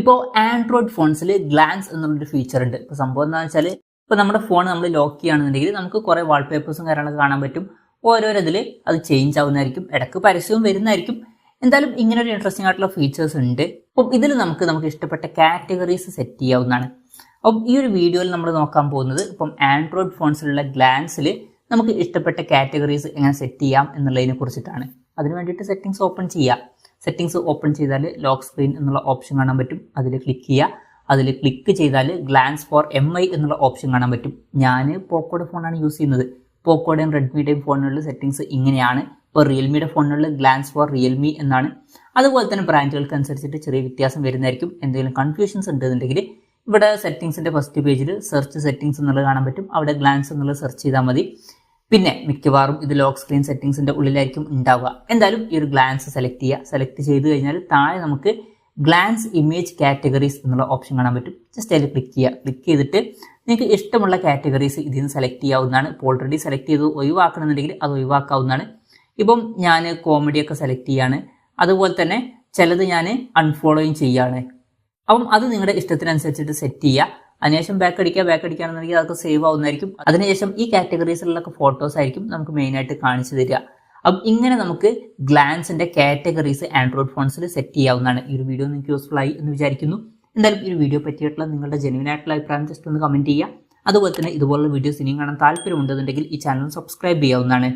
ഇപ്പോൾ Android ഫോൺസിൽ glance എന്നുള്ളൊരു feature ഉണ്ട്. ഇപ്പോൾ സംഭവം എന്താണെന്ന് വെച്ചാൽ ഇപ്പോൾ നമ്മുടെ ഫോൺ നമ്മൾ ലോക്ക് ചെയ്യുകയാണെന്നുണ്ടെങ്കിൽ നമുക്ക് കുറേ വാൾപേപ്പേഴ്സും കാര്യങ്ങളൊക്കെ കാണാൻ പറ്റും. ഓരോരതിൽ അത് ചേഞ്ച് ആവുന്നതായിരിക്കും, ഇടയ്ക്ക് പരസ്യവും വരുന്നതായിരിക്കും. എന്തായാലും ഇങ്ങനെ ഒരു ഇൻട്രസ്റ്റിംഗ് ആയിട്ടുള്ള ഫീച്ചേഴ്സ് ഉണ്ട്. അപ്പം ഇതിൽ നമുക്ക് ഇഷ്ടപ്പെട്ട കാറ്റഗറീസ് സെറ്റ് ചെയ്യാവുന്നതാണ്. അപ്പം ഈ ഒരു വീഡിയോയിൽ നമ്മൾ നോക്കാൻ പോകുന്നത് ഇപ്പം ആൻഡ്രോയിഡ് ഫോൺസിലുള്ള ഗ്ലാൻസിൽ നമുക്ക് ഇഷ്ടപ്പെട്ട കാറ്റഗറീസ് എങ്ങനെ സെറ്റ് ചെയ്യാം എന്നുള്ളതിനെ കുറിച്ചിട്ടാണ്. അതിന് വേണ്ടിയിട്ട് സെറ്റിംഗ്സ് ഓപ്പൺ ചെയ്യുക. സെറ്റിംഗ്സ് ഓപ്പൺ ചെയ്താൽ ലോക്ക് സ്ക്രീൻ എന്നുള്ള ഓപ്ഷൻ കാണാൻ പറ്റും. അതിൽ ക്ലിക്ക് ചെയ്യുക. അതിൽ ക്ലിക്ക് ചെയ്താൽ ഗ്ലാൻസ് ഫോർ MI എന്നുള്ള ഓപ്ഷൻ കാണാൻ പറ്റും. ഞാൻ പോക്കോയുടെ ഫോണാണ് യൂസ് ചെയ്യുന്നത്. പോക്കോയുടെയും റെഡ്മിയുടെയും ഫോണുകളിൽ സെറ്റിംഗ്സ് ഇങ്ങനെയാണ്. ഇപ്പോൾ റിയൽമിയുടെ ഫോണുകളിൽ ഗ്ലാൻസ് ഫോർ റിയൽമി എന്നാണ്. അതുപോലെ തന്നെ ബ്രാൻഡുകൾക്ക് അനുസരിച്ചിട്ട് ചെറിയ വ്യത്യാസം വരുന്നതായിരിക്കും. എന്തെങ്കിലും കൺഫ്യൂഷൻസ് ഉണ്ടെന്നുണ്ടെങ്കിൽ ഇവിടെ സെറ്റിംഗ്സിൻ്റെ ഫസ്റ്റ് പേജിൽ സെർച്ച് സെറ്റിംഗ്സ് എന്നുള്ളത് കാണാൻ പറ്റും. അവിടെ ഗ്ലാൻസ് എന്നുള്ളത് സെർച്ച് ചെയ്താൽ മതി. പിന്നെ മിക്കവാറും ഇത് ലോക്ക് സ്ക്രീൻ സെറ്റിംഗ്സിൻ്റെ ഉള്ളിലായിരിക്കും ഉണ്ടാവുക. എന്തായാലും ഈ ഒരു ഗ്ലാൻസ് സെലക്ട് ചെയ്യുക. സെലക്ട് ചെയ്ത് കഴിഞ്ഞാൽ താഴെ നമുക്ക് ഗ്ലാൻസ് ഇമേജ് കാറ്റഗറീസ് എന്നുള്ള ഓപ്ഷൻ കാണാൻ പറ്റും. ജസ്റ്റ് അതിൽ ക്ലിക്ക് ചെയ്യുക. ക്ലിക്ക് ചെയ്തിട്ട് നിങ്ങൾക്ക് ഇഷ്ടമുള്ള കാറ്റഗറീസ് ഇതിൽ നിന്ന് സെലക്ട് ചെയ്യാവുന്നതാണ്. ഇപ്പോൾ ഓൾറെഡി സെലക്ട് ചെയ്ത് ഒഴിവാക്കണമെന്നുണ്ടെങ്കിൽ അത് ഒഴിവാക്കാവുന്നതാണ്. ഇപ്പം ഞാൻ കോമഡിയൊക്കെ സെലക്ട് ചെയ്യാണ്. അതുപോലെ തന്നെ ചിലത് ഞാൻ അൺഫോളോയും ചെയ്യാണ്. അപ്പം അത് നിങ്ങളുടെ ഇഷ്ടത്തിനനുസരിച്ചിട്ട് സെറ്റ് ചെയ്യുക. അതിനുശേഷം ബാക്ക് അടിക്കുകയാണെന്നുണ്ടെങ്കിൽ അതൊക്കെ സേവ് ആവുന്നതായിരിക്കും. അതിനുശേഷം ഈ കാറ്റഗറീസിലൊക്കെ ഫോട്ടോസ് ആയിരിക്കും നമുക്ക് മെയിനായിട്ട് കാണിച്ചു തരിക. അപ്പം ഇങ്ങനെ നമുക്ക് ഗ്ലാൻസിന്റെ കാറ്റഗറീസ് ആൻഡ്രോയിഡ് ഫോൺസിൽ സെറ്റ് ചെയ്യാവുന്നതാണ്. ഈ ഒരു വീഡിയോ നിങ്ങൾക്ക് യൂസ്ഫുൾ ആയി എന്ന് വിചാരിക്കുന്നു. എന്തായാലും ഈ ഒരു വീഡിയോ പറ്റിയിട്ടുള്ള നിങ്ങളുടെ ജെന്യുവൻ ആയിട്ടുള്ള അഭിപ്രായം ജസ്റ്റ് ഒന്ന് കമന്റ് ചെയ്യുക. അതുപോലെ തന്നെ ഇതുപോലുള്ള വീഡിയോസ് ഇനിയും കാണാൻ താല്പര്യമുണ്ടെന്നുണ്ടെങ്കിൽ ഈ ചാനൽ സബ്സ്ക്രൈബ് ചെയ്യാവുന്നതാണ്.